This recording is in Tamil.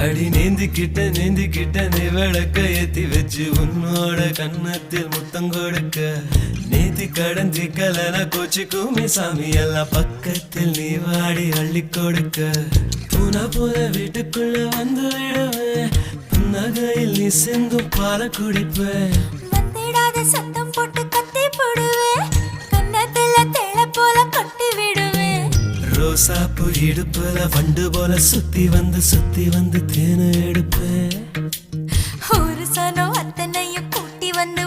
அடி நீந்திக்கிட்ட நீ விளக்க ஏத்தி வச்சு உன்னோட கன்னத்தில் முத்தம் கொடுக்க நீதி கடந்தி கலன கோச்சி கூமி சாமி எல்லாம் பக்கத்தில் நீ வாடி அள்ளி கொடுக்க பூனா போல வீட்டுக்குள்ள வந்து விடுவேன் புன்னகையில் நீ சிந்தும் பால குடிப்பேன் வந்திடாத சத்தம் போட்டு கத்தி போடுவேன் கன்னத்துல தேள போல கொட்டி விடுவேன் ரோசாப்பு இடுப்புல வண்டு போல சுத்தி வந்து தேனை எடுப்பேன் ஒரு சனம் அத்தனையும் கூட்டி வந்து